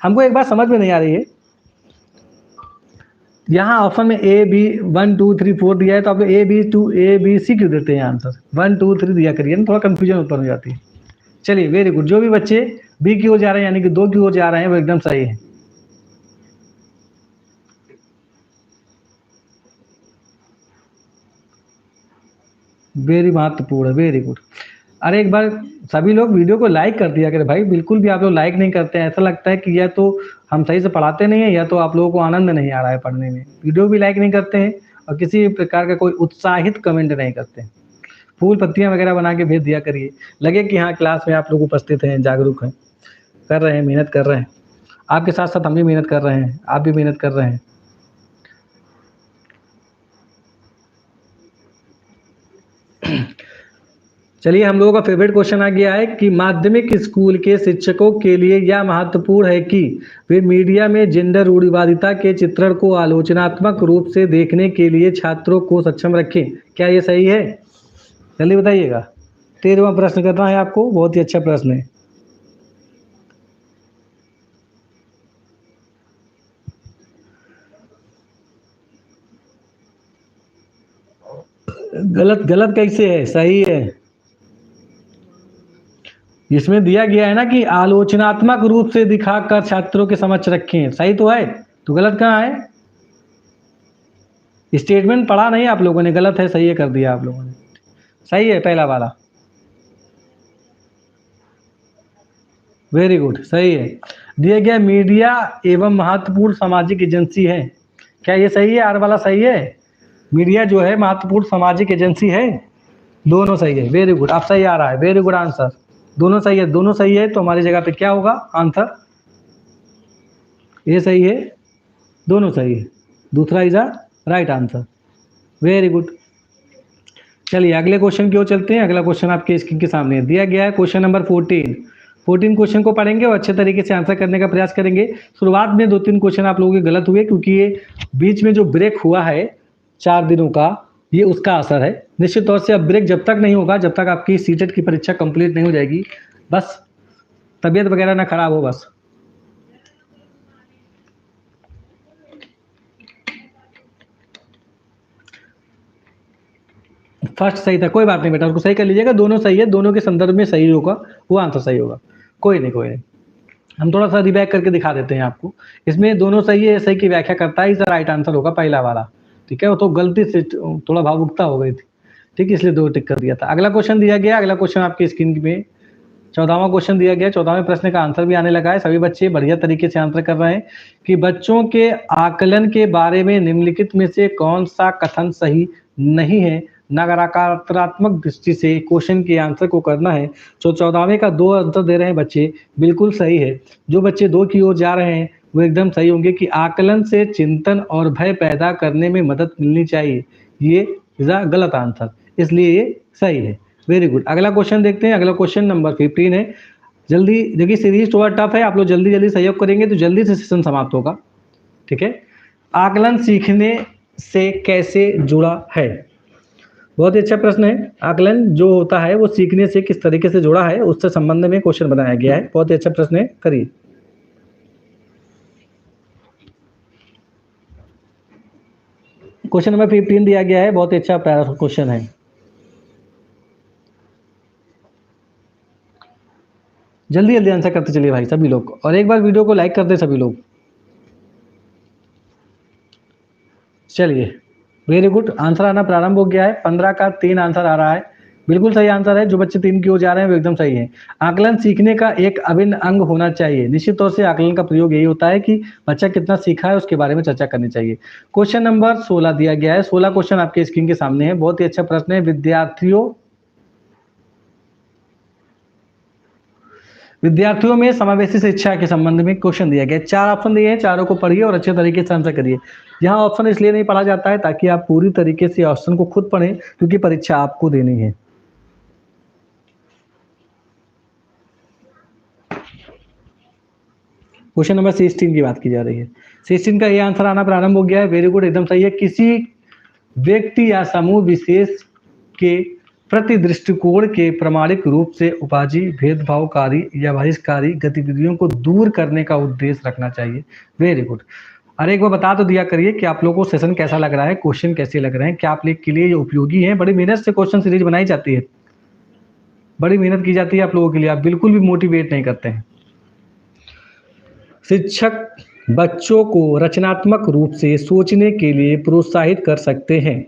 हमको एक बात समझ में नहीं आ रही है, यहाँ ऑप्शन में ए बी 1 2 3 4 दिया है तो आप ए बी सी क्यों देते हैं आंसर? 1 2 3 दिया करिए ना, थोड़ा कंफ्यूजन उत्पन्न हो जाती है। चलिए वेरी गुड। जो भी बच्चे बी की ओर जा रहे हैं यानी कि 2 की ओर जा रहे हैं वो एकदम सही है। वेरी महत्वपूर्ण, वेरी गुड। अरे एक बार सभी लोग वीडियो को लाइक कर दिया करें भाई। बिल्कुल भी आप लोग लाइक नहीं करते हैं, ऐसा लगता है कि या तो हम सही से पढ़ाते नहीं है या तो आप लोगों को आनंद नहीं आ रहा है पढ़ने में। वीडियो भी लाइक नहीं करते हैं और किसी प्रकार का कोई उत्साहित कमेंट नहीं करते हैं। फूल पत्तियां वगैरह बना के भेज दिया करिए, लगे कि हाँ क्लास में आप लोग उपस्थित हैं, जागरूक हैं, कर रहे हैं, मेहनत कर रहे हैं। आपके साथ साथ हम भी मेहनत कर रहे हैं, आप भी मेहनत कर रहे हैं। चलिए हम लोगों का फेवरेट क्वेश्चन आ गया है कि माध्यमिक स्कूल के शिक्षकों के लिए यह महत्वपूर्ण है कि वे मीडिया में जेंडर रूढ़िवादिता के चित्रण को आलोचनात्मक रूप से देखने के लिए छात्रों को सक्षम रखें। क्या ये सही है? जल्दी बताइएगा। 13वां प्रश्न करना है आपको, बहुत ही अच्छा प्रश्न है। गलत गलत कैसे है? सही है। इसमें दिया गया है ना कि आलोचनात्मक रूप से दिखाकर छात्रों के समक्ष रखें, सही तो है, तो गलत कहाँ है? स्टेटमेंट पढ़ा नहीं आप लोगों ने, गलत है, सही है कर दिया आप लोगों ने। सही है पहला वाला, वेरी गुड, सही है। दिया गया मीडिया एवं महत्वपूर्ण सामाजिक एजेंसी है। क्या ये सही है? आर वाला सही है? मीडिया जो है महत्वपूर्ण सामाजिक एजेंसी है। दोनों सही है, वेरी गुड। आप सही आ रहा है, वेरी गुड आंसर। दोनों सही है, दोनों सही है तो हमारी जगह पे क्या होगा आंसर? ये सही है, दोनों सही है, दूसरा is a right answer. Very good. चलिए अगले क्वेश्चन की ओर चलते हैं। अगला क्वेश्चन आपके स्क्रीन के सामने दिया गया है, क्वेश्चन नंबर 14 क्वेश्चन को पढ़ेंगे और अच्छे तरीके से आंसर करने का प्रयास करेंगे। शुरुआत में 2-3 क्वेश्चन आप लोगों के गलत हुए क्योंकि ये बीच में जो ब्रेक हुआ है 4 दिनों का, ये उसका असर है। निश्चित तौर से अब ब्रेक जब तक नहीं होगा जब तक आपकी सीटेट की परीक्षा कंप्लीट नहीं हो जाएगी। बस तबीयत वगैरह ना खराब हो बस। फर्स्ट सही था, कोई बात नहीं बेटा, उसको सही कर लीजिएगा। दोनों सही है, दोनों के संदर्भ में सही होगा, वो आंसर सही होगा। कोई नहीं कोई नहीं, हम थोड़ा सा रिबैक करके दिखा देते हैं आपको। इसमें दोनों सही है, सही की व्याख्या करता है, इसका राइट आंसर होगा पहला वाला। ठीक है, वो तो गलती से थोड़ा भावुकता हो गई थी, ठीक, इसलिए 2 टिक कर दिया था। अगला क्वेश्चन दिया गया, अगला क्वेश्चन आपकी स्क्रीन में 14वां क्वेश्चन दिया गया। 14वें प्रश्न का आंसर भी आने लगा है। सभी बच्चे बढ़िया तरीके से आंसर कर रहे हैं कि बच्चों के आकलन के बारे में निम्नलिखित में से कौन सा कथन सही नहीं है। नकारात्मक दृष्टि से क्वेश्चन के आंसर को करना है। जो 14वें का 2 आंसर दे रहे हैं बच्चे, बिल्कुल सही है। जो बच्चे 2 की ओर जा रहे हैं वो एकदम सही होंगे कि आकलन से चिंतन और भय पैदा करने में मदद मिलनी चाहिए। ये गलत आंसर, इसलिए ये सही है। Very good. अगला क्वेश्चन देखते हैं। अगला क्वेश्चन नंबर 15 है। जल्दी देखिए, सीरीज थोड़ा टफ है, आप लोग जल्दी जल्दी सहयोग करेंगे तो जल्दी से सेशन समाप्त होगा। ठीक है, आकलन सीखने से कैसे जुड़ा है? बहुत ही अच्छा प्रश्न है। आकलन जो होता है वो सीखने से किस तरीके से जुड़ा है, उससे संबंध में क्वेश्चन बनाया गया है। बहुत ही अच्छा प्रश्न है, करिए। क्वेश्चन नंबर 15 दिया गया है, बहुत ही अच्छा प्यारा क्वेश्चन है। जल्दी जल्दी आंसर करते चलिए भाई सभी लोग, और एक बार वीडियो को लाइक कर दे सभी लोग। चलिए वेरी गुड, आंसर आना प्रारंभ हो गया है। 15 का 3 आंसर आ रहा है, बिल्कुल सही आंसर है। जो बच्चे 3 की ओर जा रहे हैं वो एकदम सही है। आकलन सीखने का एक अभिन्न अंग होना चाहिए। निश्चित तौर से आकलन का प्रयोग यही होता है कि बच्चा कितना सीखा है उसके बारे में चर्चा करनी चाहिए। क्वेश्चन नंबर 16 दिया गया है। 16 क्वेश्चन आपके स्क्रीन के सामने है, बहुत ही अच्छा प्रश्न है। विद्यार्थियों में समावेशी शिक्षा के संबंध में क्वेश्चन दिया गया है। 4 ऑप्शन दिए हैं, चारों को पढ़िए और अच्छे तरीके से आंसर करिए। यहाँ ऑप्शन इसलिए नहीं पढ़ा जाता है ताकि आप पूरी तरीके से ऑप्शन को खुद पढ़ें, क्योंकि परीक्षा आपको देनी है। क्वेश्चन नंबर 16 की बात की जा रही है। 16 का ये आंसर आना प्रारंभ हो गया है। वेरी गुड, एकदम सही है। किसी व्यक्ति या समूह विशेष के प्रति दृष्टिकोण के प्रामाणिक रूप से उपाजी भेदभावकारी या बहिष्कारी गतिविधियों को दूर करने का उद्देश्य रखना चाहिए। Very good. अरे एक बार बता तो दिया करिए कि आप लोगों को सेशन कैसा लग रहा है, क्वेश्चन कैसे लग रहे हैं, क्या आप लोग के लिए ये उपयोगी है। बड़ी मेहनत से क्वेश्चन सीरीज बनाई जाती है, बड़ी मेहनत की जाती है आप लोगों के लिए, आप बिल्कुल भी मोटिवेट नहीं करते हैं। शिक्षक बच्चों को रचनात्मक रूप से सोचने के लिए प्रोत्साहित कर सकते हैं।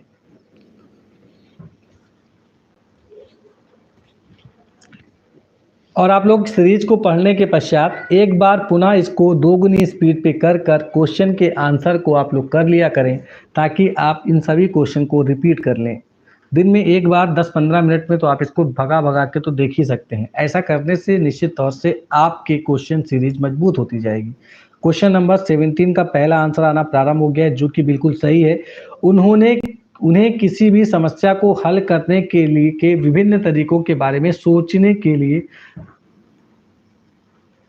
और आप लोग सीरीज को पढ़ने के पश्चात एक बार पुनः इसको दोगुनी स्पीड पे कर कर क्वेश्चन के आंसर को आप लोग कर लिया करें, ताकि आप इन सभी क्वेश्चन को रिपीट कर लें। दिन में एक बार 10-15 मिनट में तो आप इसको भगा भगा के तो देख ही सकते हैं। ऐसा करने से निश्चित तौर से आपके क्वेश्चन सीरीज मजबूत होती जाएगी। क्वेश्चन नंबर 17 का पहला आंसर आना प्रारंभ हो गया है, जो कि बिल्कुल सही है। उन्हें किसी भी समस्या को हल करने के लिए के विभिन्न तरीकों के बारे में सोचने के लिए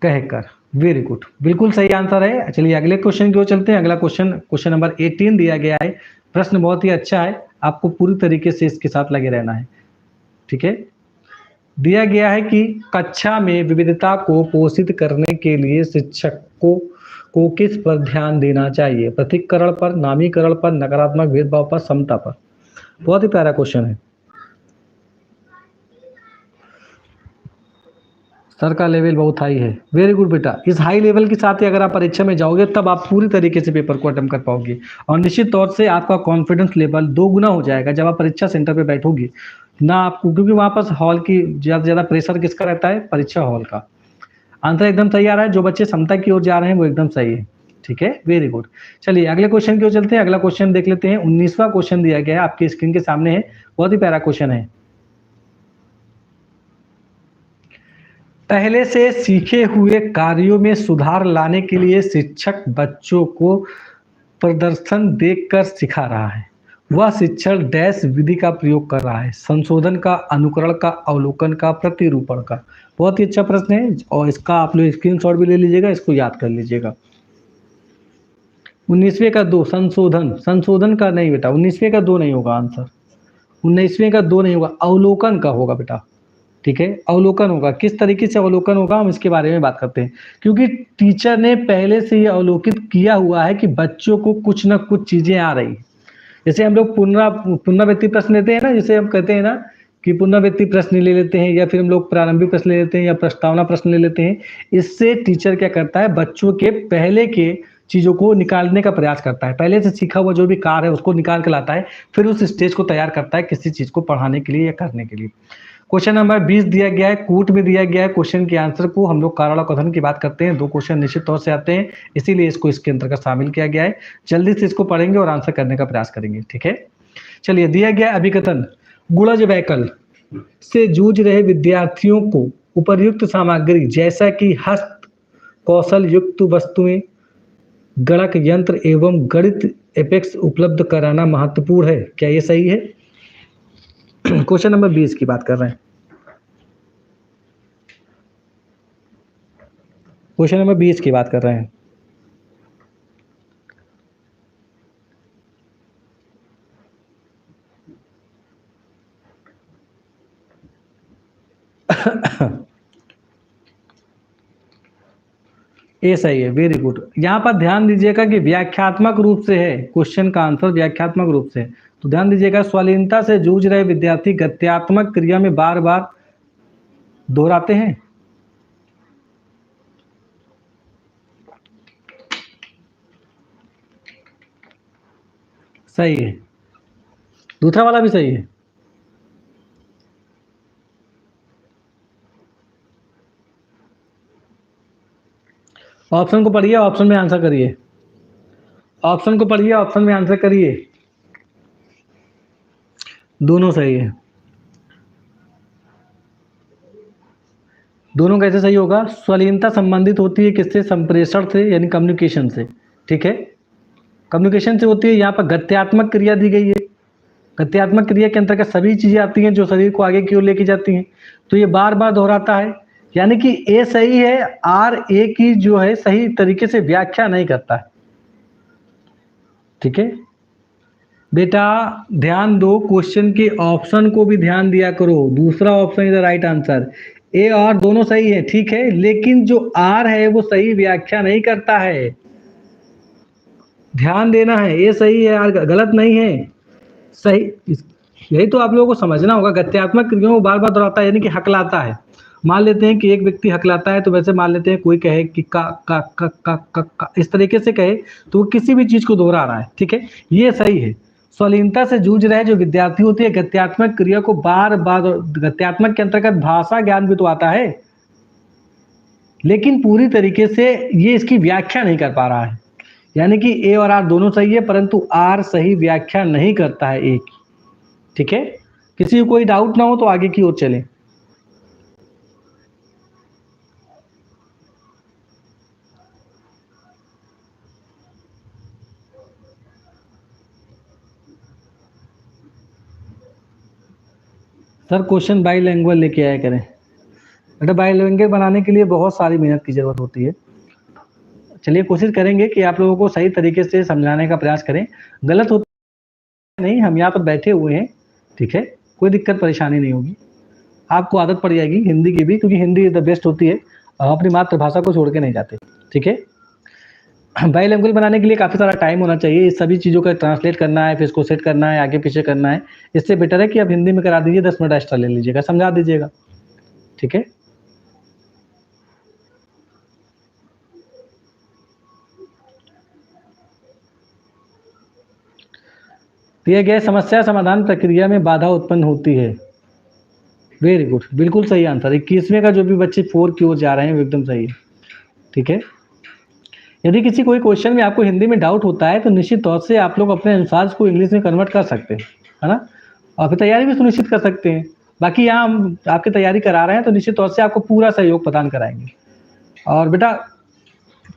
कहकर। वेरी गुड, बिल्कुल सही आंसर है। चलिए अगले क्वेश्चन की ओर चलते हैं। अगला क्वेश्चन नंबर 18 दिया गया है। प्रश्न बहुत ही अच्छा है, आपको पूरी तरीके से इसके साथ लगे रहना है। ठीक है, दिया गया है कि कक्षा में विविधता को पोषित करने के लिए शिक्षक को किस पर ध्यान देना चाहिए? पृथक्करण पर, नामीकरण पर, नकारात्मक भेदभाव पर, समता पर। बहुत ही प्यारा क्वेश्चन है। सर का लेवल बहुत हाई है। वेरी गुड बेटा, इस हाई लेवल के साथ ही अगर आप परीक्षा में जाओगे तब आप पूरी तरीके से पेपर को अटेम्प्ट कर पाओगे, और निश्चित तौर से आपका कॉन्फिडेंस लेवल 2 गुना हो जाएगा जब आप परीक्षा सेंटर पे बैठोगे ना आपको, क्योंकि वहां पर हॉल की ज़्यादा ज़्यादा प्रेशर किसका रहता है? परीक्षा हॉल का। आंसर एकदम सही आ रहा है। जो बच्चे समता की ओर जा रहे हैं वो एकदम सही है। ठीक है, वेरी गुड। चलिए अगले क्वेश्चन की ओर चलते हैं। अगला क्वेश्चन देख लेते हैं। 19वां क्वेश्चन दिया गया है, आपकी स्क्रीन के सामने है। बहुत ही प्यारा क्वेश्चन है। पहले से सीखे हुए कार्यों में सुधार लाने के लिए शिक्षक बच्चों को प्रदर्शन देखकर सिखा रहा है। वह शिक्षण डैश विधि का प्रयोग कर रहा है? संशोधन का, अनुकरण का, अवलोकन का, प्रतिरूपण का। बहुत ही अच्छा प्रश्न है और इसका आप लोग स्क्रीनशॉट भी ले लीजिएगा, इसको याद कर लीजिएगा। 19वें का 2 संशोधन, संशोधन का नहीं बेटा, 19वें का 2 नहीं होगा आंसर। 19वें का 2 नहीं होगा, अवलोकन का होगा बेटा। ठीक है, अवलोकन होगा। किस तरीके से अवलोकन होगा हम इसके बारे में बात करते हैं, क्योंकि टीचर ने पहले से ये अवलोकित किया हुआ है कि बच्चों को कुछ ना कुछ चीजें आ रही। जैसे हम लोग पुनरावृत्ति प्रश्न लेते हैं ना, जैसे हम कहते हैं ना कि पुनरावृत्ति प्रश्न ले लेते हैं, या फिर हम लोग प्रारंभिक प्रश्न ले लेते हैं, या प्रस्तावना प्रश्न ले लेते हैं। इससे टीचर क्या करता है? बच्चों के पहले के चीजों को निकालने का प्रयास करता है। पहले से सीखा हुआ जो भी कार्य है उसको निकाल के लाता है, फिर उस स्टेज को तैयार करता है किसी चीज को पढ़ाने के लिए या करने के लिए। क्वेश्चन नंबर 20 दिया गया है, कूट में दिया गया है। क्वेश्चन के आंसर को हम लोग कारण और कथन की बात करते हैं। 2 क्वेश्चन निश्चित तौर से आते हैं, इसीलिए इसको इसके अंतर्गत शामिल किया गया है। जल्दी से इसको पढ़ेंगे और आंसर करने का प्रयास करेंगे। ठीक है, चलिए दिया गया अभिकथन। गुणज वैकल्प से जूझ रहे विद्यार्थियों को उपर्युक्त सामग्री जैसा कि हस्त कौशल युक्त वस्तुएं, गणक यंत्र एवं गणित एपेक्स उपलब्ध कराना महत्वपूर्ण है। क्या ये सही है? क्वेश्चन नंबर 20 की बात कर रहे हैं। क्वेश्चन नंबर 20 की बात कर रहे हैं। ये सही है, वेरी गुड। यहाँ पर ध्यान दीजिएगा कि व्याख्यात्मक रूप से है, क्वेश्चन का आंसर व्याख्यात्मक रूप से है। तो ध्यान दीजिएगा, स्वालीनता से जूझ रहे विद्यार्थी गत्यात्मक क्रिया में बार बार दोहराते हैं। सही है, दूसरा वाला भी सही है। ऑप्शन को पढ़िए, ऑप्शन में आंसर करिए। ऑप्शन को पढ़िए, ऑप्शन में आंसर करिए। दोनों सही है, दोनों कैसे सही होगा? स्वलीनता संबंधित होती है किससे? संप्रेषण से, यानी कम्युनिकेशन से। ठीक है, कम्युनिकेशन से होती है। यहाँ पर गत्यात्मक क्रिया दी गई है। गत्यात्मक क्रिया के अंतर्गत सभी चीजें आती हैं जो शरीर को आगे की ओर लेके जाती हैं, तो ये बार बार दोहराता है, यानी कि ए सही है। आर ए की जो है सही तरीके से व्याख्या नहीं करता है। ठीक है बेटा, ध्यान दो, क्वेश्चन के ऑप्शन को भी ध्यान दिया करो। दूसरा option is the right answer. A और दोनों सही है, ठीक है, लेकिन जो आर है वो सही व्याख्या नहीं करता है। ध्यान देना है, ये सही है, आर गलत नहीं है, सही। यही तो आप लोगों को समझना होगा। गत्यात्मक क्रियाओं को बार बार दोहराता है, यानी कि हकलाता है। मान लेते हैं कि एक व्यक्ति हकलाता है, तो वैसे मान लेते हैं कोई कहे कि का इस तरीके से कहे, तो वो किसी भी चीज को दोहरा रहा है। ठीक है, ये सही है। स्वलीनता से जूझ रहे जो विद्यार्थी होती है, गत्यात्मक क्रिया को बार बार, गत्यात्मक के अंतर्गत भाषा ज्ञान भी तो आता है, लेकिन पूरी तरीके से ये इसकी व्याख्या नहीं कर पा रहा है। यानी कि ए और आर दोनों सही है, परंतु आर सही व्याख्या नहीं करता है ए की। ठीक है, किसी को कोई डाउट ना हो तो आगे की ओर चलें। सर क्वेश्चन बाईलैंग्वेज लेके आया करें। बेटा बाईलैंग्वेज बनाने के लिए बहुत सारी मेहनत की जरूरत होती है। चलिए कोशिश करेंगे कि आप लोगों को सही तरीके से समझाने का प्रयास करें। गलत होता नहीं, हम यहाँ पर बैठे हुए हैं, ठीक है, कोई दिक्कत परेशानी नहीं होगी। आपको आदत पड़ जाएगी हिंदी की भी, क्योंकि हिंदी द बेस्ट होती है। हम अपनी मातृभाषा को छोड़ के नहीं जाते। ठीक है, बाईलैंग्वेज बनाने के लिए काफ़ी सारा टाइम होना चाहिए। इस सभी चीज़ों का ट्रांसलेट करना है, फिर इसको सेट करना है, आगे पीछे करना है। इससे बेटर है कि आप हिंदी में करा दीजिए, 10 मिनट एक्स्ट्रा ले लीजिएगा, समझा दीजिएगा। ठीक है, दिए गए समस्या समाधान प्रक्रिया में बाधा उत्पन्न होती है। वेरी गुड, बिल्कुल सही आंसर। 21वें का जो भी बच्चे 4 की ओर जा रहे हैं वो एकदम सही है। ठीक है, यदि किसी कोई क्वेश्चन में आपको हिंदी में डाउट होता है तो निश्चित तौर से आप लोग अपने अनुसार को इंग्लिश में कन्वर्ट कर सकते हैं, है ना, और फिर तैयारी भी सुनिश्चित कर सकते हैं। बाकी यहाँ हम आपकी तैयारी करा रहे हैं तो निश्चित तौर से आपको पूरा सहयोग प्रदान कराएंगे। और बेटा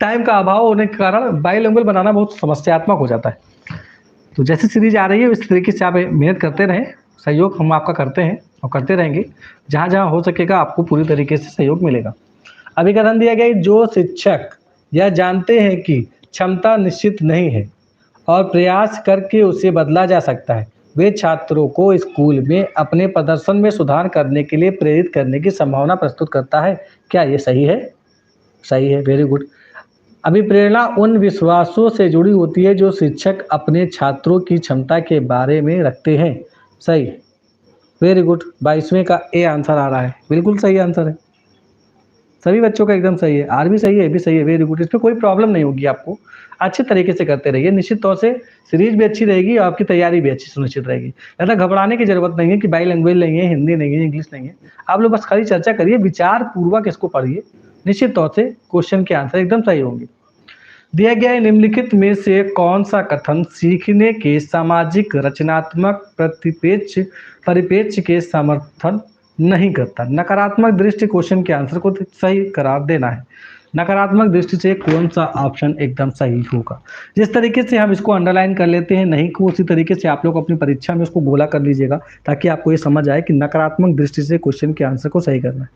टाइम का अभाव होने के कारण बाईलैंग्वेज बनाना बहुत समस्यात्मक हो जाता है। तो जैसे सीरीज आ रही है इस तरीके से आप मेहनत करते रहें, सहयोग हम आपका करते हैं और करते रहेंगे। जहाँ जहाँ हो सकेगा आपको पूरी तरीके से सहयोग मिलेगा। अभी कथन दिया गया, जो शिक्षक यह जानते हैं कि क्षमता निश्चित नहीं है और प्रयास करके उसे बदला जा सकता है, वे छात्रों को स्कूल में अपने प्रदर्शन में सुधार करने के लिए प्रेरित करने की संभावना प्रस्तुत करता है। क्या ये सही है? सही है, वेरी गुड। अभिप्रेरणा उन विश्वासों से जुड़ी होती है जो शिक्षक अपने छात्रों की क्षमता के बारे में रखते हैं। सही, वेरी गुड। 22वें का ए आंसर आ रहा है, बिल्कुल सही आंसर है। सभी बच्चों का एकदम सही है, आर भी सही है, ए भी सही है, वेरी गुड। इसमें कोई प्रॉब्लम नहीं होगी आपको। अच्छे तरीके से करते रहिए, निश्चित तौर से सीरीज भी अच्छी रहेगी और आपकी तैयारी भी अच्छी सुनिश्चित रहेगी। ज़्यादा घबराने की जरूरत नहीं है कि बाई लैंग्वेज नहीं है, हिंदी नहीं है, इंग्लिश नहीं है। आप लोग बस खाली चर्चा करिए, विचार पूर्वक इसको पढ़िए, निश्चित तौर से क्वेश्चन के आंसर एकदम सही होंगे। दिया गया है निम्नलिखित में से कौन सा कथन सीखने के सामाजिक रचनात्मक परिप्रेक्ष्य के समर्थन नहीं करता? नकारात्मक दृष्टि क्वेश्चन के आंसर को सही करार देना है। नकारात्मक दृष्टि से कौन सा ऑप्शन एकदम सही होगा? जिस तरीके से हम इसको अंडरलाइन कर लेते हैं नहीं को, उसी तरीके से आप लोग अपनी परीक्षा में उसको गोला कर लीजिएगा, ताकि आपको ये समझ आए कि नकारात्मक दृष्टि से क्वेश्चन के आंसर को सही करना है।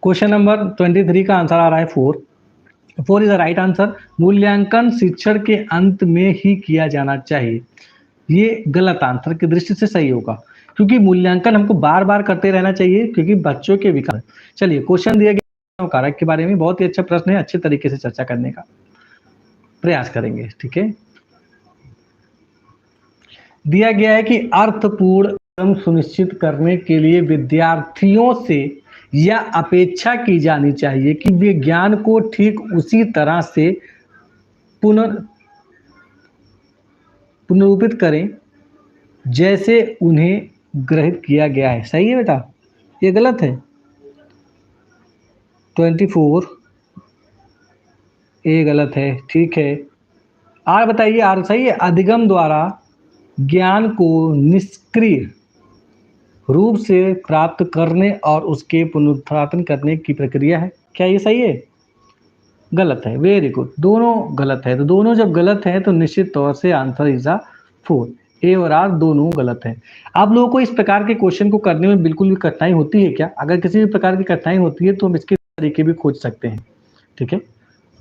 क्वेश्चन नंबर 23 का आंसर आ रहा है 4 इज द राइट आंसर। मूल्यांकन शिक्षण के अंत में ही किया जाना चाहिए, ये गलत आंसर की दृष्टि से सही होगा, क्योंकि मूल्यांकन हमको बार बार करते रहना चाहिए, क्योंकि बच्चों के विकास। चलिए क्वेश्चन दिया गया कारक के बारे में, बहुत ही अच्छा प्रश्न है, अच्छे तरीके से चर्चा करने का प्रयास करेंगे। ठीक है, दिया गया है कि अर्थपूर्ण सुनिश्चित करने के लिए विद्यार्थियों से यह अपेक्षा की जानी चाहिए कि वे ज्ञान को ठीक उसी तरह से पुनरुत्थित करें जैसे उन्हें ग्रहित किया गया है। सही है बेटा, ये गलत है। 24 ये गलत है, ठीक है। आर बताइए, आर सही है। अधिगम द्वारा ज्ञान को निष्क्रिय रूप से प्राप्त करने और उसके पुनरुत्थापन करने की प्रक्रिया है। क्या ये सही है? गलत है। वेरी गुड, दोनों गलत है। तो दोनों जब गलत है तो निश्चित तौर से आंसर इज आ 4। ए और आर दोनों गलत है। आप लोगों को इस प्रकार के क्वेश्चन को करने में बिल्कुल भी कठिनाई होती है क्या? अगर किसी भी प्रकार की कठिनाई होती है तो हम इसके तरीके भी खोज सकते हैं, ठीक है?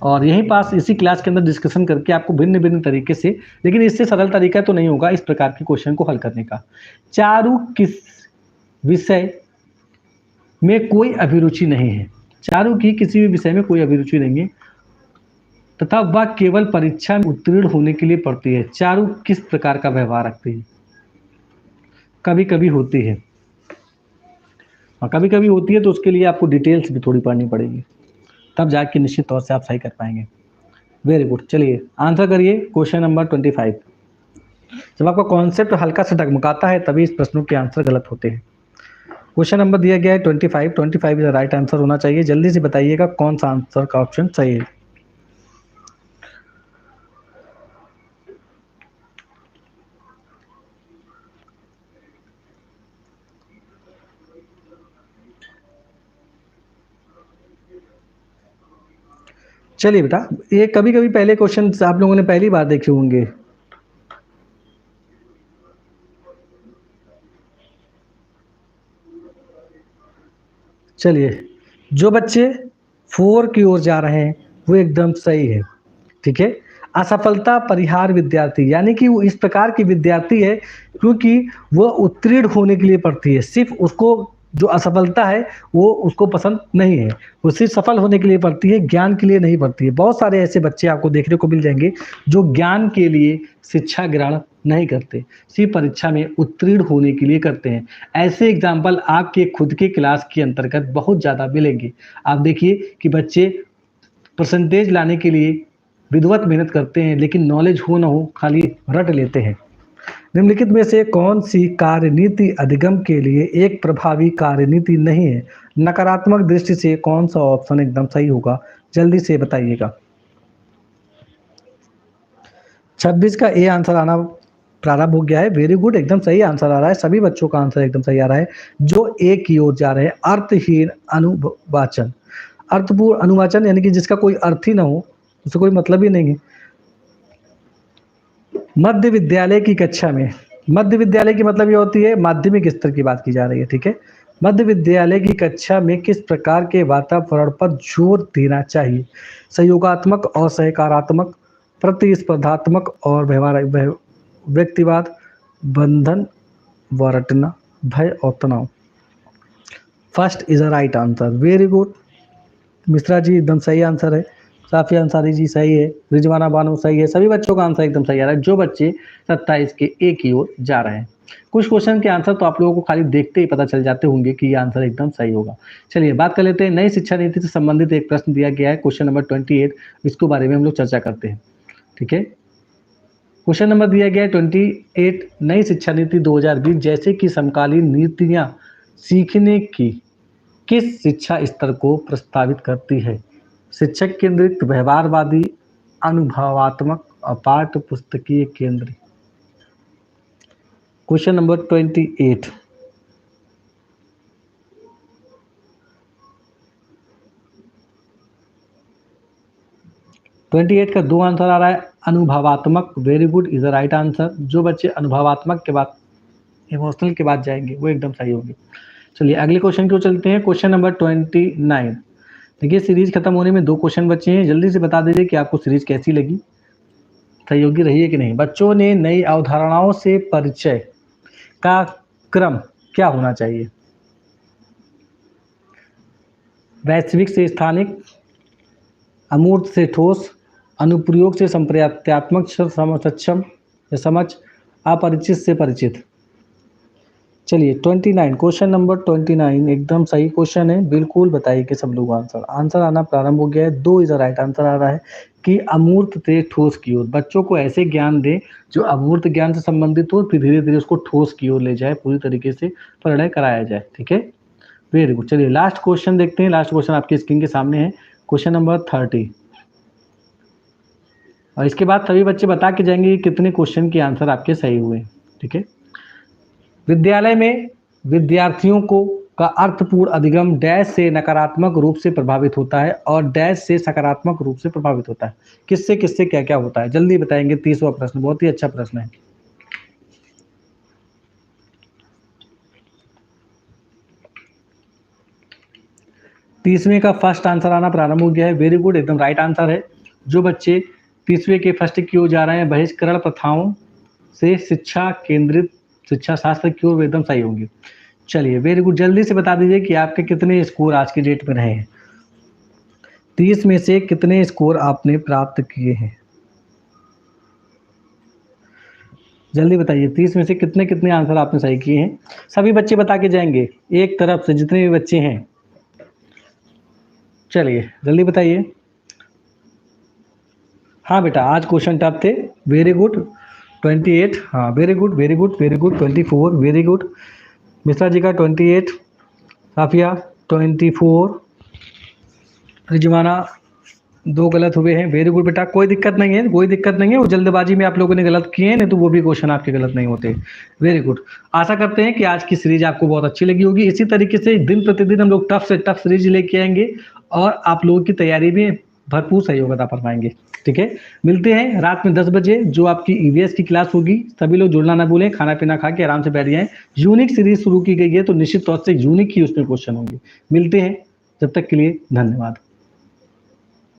और यहीं पास इसी क्लास के अंदर डिस्कशन करके आपको भिन्न-भिन्न तरीके से, लेकिन इससे सरल तरीका तो नहीं होगा इस प्रकार के क्वेश्चन को हल करने का। चारू किस विषय में कोई अभिरुचि नहीं है? चारू की किसी भी विषय में कोई अभिरुचि नहीं है तथा वह केवल परीक्षा में उत्तीर्ण होने के लिए पढ़ती है। चारू किस प्रकार का व्यवहार रखती है? कभी-कभी होती है। कभी-कभी होती है तो उसके लिए आपको डिटेल्स भी थोड़ी पढ़नी पड़ेगी, तब जाके निश्चित तौर से आप सही कर पाएंगे। वेरी गुड, चलिए आंसर करिए क्वेश्चन नंबर 25। जब आपका कॉन्सेप्ट हल्का सा डगमगाता है तभी इस प्रश्नों के आंसर गलत होते हैं। क्वेश्चन नंबर दिया गया है 25। 25 इज राइट आंसर होना चाहिए। जल्दी से बताइएगा कौन सा आंसर का ऑप्शन सही है। चलिए बेटा, ये कभी-कभी पहले क्वेश्चन आप लोगों ने पहली बार देखे होंगे। चलिए, जो बच्चे 4 की ओर जा रहे हैं वो एकदम सही है, ठीक है? असफलता परिहार विद्यार्थी, यानी कि वो इस प्रकार की विद्यार्थी है क्योंकि वो उत्तीर्ण होने के लिए पढ़ती है। सिर्फ उसको जो असफलता है वो उसको पसंद नहीं है, वो सिर्फ सफल होने के लिए पढ़ती है, ज्ञान के लिए नहीं पढ़ती है। बहुत सारे ऐसे बच्चे आपको देखने को मिल जाएंगे जो ज्ञान के लिए शिक्षा ग्रहण नहीं करते, सिर्फ परीक्षा में उत्तीर्ण होने के लिए करते हैं। ऐसे एग्जाम्पल आपके खुद के क्लास के अंतर्गत बहुत ज़्यादा मिलेंगे। आप देखिए कि बच्चे परसेंटेज लाने के लिए विधिवत मेहनत करते हैं, लेकिन नॉलेज हो ना हो खाली रट लेते हैं। निम्नलिखित में से कौन सी कार्यनीति अधिगम के लिए एक प्रभावी कार्यनीति नहीं है? नकारात्मक दृष्टि से कौन सा ऑप्शन एकदम सही होगा? जल्दी से बताइएगा। 26 का ए आंसर आना प्रारंभ हो गया है। वेरी गुड, एकदम सही आंसर आ रहा है। सभी बच्चों का आंसर एकदम सही आ रहा है जो ए की ओर जा रहे हैं। अर्थहीन अनुवाचन, अर्थपूर्ण अनुवाचन यानी कि जिसका कोई अर्थ ही ना हो, उससे कोई मतलब ही नहीं है। मध्य विद्यालय की कक्षा में, मध्य विद्यालय की मतलब ये होती है माध्यमिक स्तर की बात की जा रही है, ठीक है? मध्य विद्यालय की कक्षा में किस प्रकार के वातावरण पर जोर देना चाहिए? सहयोगात्मक और सहकारात्मक, प्रतिस्पर्धात्मक और व्यक्तिवाद, बंधन व रटना, भय और तनाव। First is a right answer. Very good, Mishra ji एकदम सही आंसर है। साफिया अंसारी जी सही है। रिजवाना बानो सही है। सभी बच्चों का आंसर एकदम सही आ रहा है जो बच्चे 27 के ए की ओर जा रहे हैं। कुछ क्वेश्चन के आंसर तो आप लोगों को खाली देखते ही पता चल जाते होंगे कि ये आंसर एकदम सही होगा। चलिए बात कर लेते हैं। नई शिक्षा नीति से संबंधित एक प्रश्न दिया गया है, क्वेश्चन नंबर 28। इसके बारे में हम लोग चर्चा करते हैं, ठीक है? क्वेश्चन नंबर दिया गया है 28। नई शिक्षा नीति 2020 जैसे कि समकालीन नीतियां सीखने की किस शिक्षा स्तर को प्रस्तावित करती है? शिक्षक केंद्रित, व्यवहारवादी, अनुभवात्मक और पाठ्य पुस्तकीय केंद्रित। Question number 28। 28 का 2 आंसर आ रहा है। अनुभवात्मक, very good, is the right answer. जो बच्चे अनुभवात्मक के बाद इमोशनल के बाद जाएंगे वो एकदम सही होंगे। चलिए अगले क्वेश्चन की ओर चलते हैं। Question number 29। देखिए सीरीज खत्म होने में 2 क्वेश्चन बचे हैं। जल्दी से बता दीजिए कि आपको सीरीज कैसी लगी, सहयोगी रही है कि नहीं। बच्चों ने नई अवधारणाओं से परिचय का क्रम क्या होना चाहिए? वैश्विक से स्थानिक, अमूर्त से ठोस, अनुप्रयोग से संप्रत्यात्मक सक्षम या समझ, अपरिचित से परिचित। चलिए 29, क्वेश्चन नंबर 29 एकदम सही क्वेश्चन है। बिल्कुल बताइए कि सब लोग आंसर आना प्रारंभ हो गया है। 2 इज राइट आंसर आ रहा है कि अमूर्त से ठोस की ओर। बच्चों को ऐसे ज्ञान दे जो अमूर्त ज्ञान से संबंधित हो, फिर धीरे धीरे उसको ठोस की ओर ले जाए, पूरी तरीके से पढ़ाई कराया जाए, ठीक है? Very good. चलिए लास्ट क्वेश्चन देखते हैं। लास्ट क्वेश्चन आपकी स्क्रीन के सामने है, क्वेश्चन नंबर 30। और इसके बाद सभी बच्चे बता के जाएंगे कि कितने क्वेश्चन के आंसर आपके सही हुए, ठीक है? विद्यालय में विद्यार्थियों को का अर्थपूर्ण अधिगम डैश से नकारात्मक रूप से प्रभावित होता है और डैश से सकारात्मक रूप से प्रभावित होता है। किससे किससे क्या क्या होता है, जल्दी बताएंगे। 30वां प्रश्न बहुत ही अच्छा प्रश्न है। 30वें का फर्स्ट आंसर आना प्रारंभ हो गया है। वेरी गुड, एकदम राइट आंसर है। जो बच्चे 30वें के फर्स्ट की ओर जा रहे हैं, बहिष्करण प्रथाओं से शिक्षा केंद्रित शिक्षा शास्त्र की ओर, एकदम सही होंगे। चलिए वेरी गुड, जल्दी से बता दीजिए कि आपके कितने स्कोर आज की डेट में रहे हैं। 30 में से कितने स्कोर आपने प्राप्त किए हैं, जल्दी बताइए। 30 में से कितने कितने आंसर आपने सही किए हैं, सभी बच्चे बता के जाएंगे एक तरफ से, जितने भी बच्चे हैं। चलिए जल्दी बताइए। हाँ बेटा, आज क्वेश्चन टफ थे। वेरी गुड, 28, हाँ very good very good very good. 24, very good. Mishra ji का 28, साफिया 24, रिजवाना 2 गलत हुए हैं। वेरी गुड बेटा, कोई दिक्कत नहीं है, कोई दिक्कत नहीं है। वो जल्दबाजी में आप लोगों ने गलत किए हैं, नहीं तो वो भी क्वेश्चन आपके गलत नहीं होते। Very good. आशा करते हैं कि आज की सीरीज आपको बहुत अच्छी लगी होगी। इसी तरीके से दिन प्रतिदिन हम लोग टफ से टफ सीरीज लेके आएंगे और आप लोगों की तैयारी में भरपूर सहयोग अदा फरमाएंगे। ठीक है, मिलते हैं रात में 10 बजे, जो आपकी ईवीएस की क्लास होगी। सभी लोग जुड़ना ना भूलें, खाना पीना खा के आराम से बैठ जाएं। यूनिक सीरीज शुरू की गई है, तो निश्चित तौर से यूनिक ही उसमें क्वेश्चन होंगे। मिलते हैं, जब तक के लिए धन्यवाद।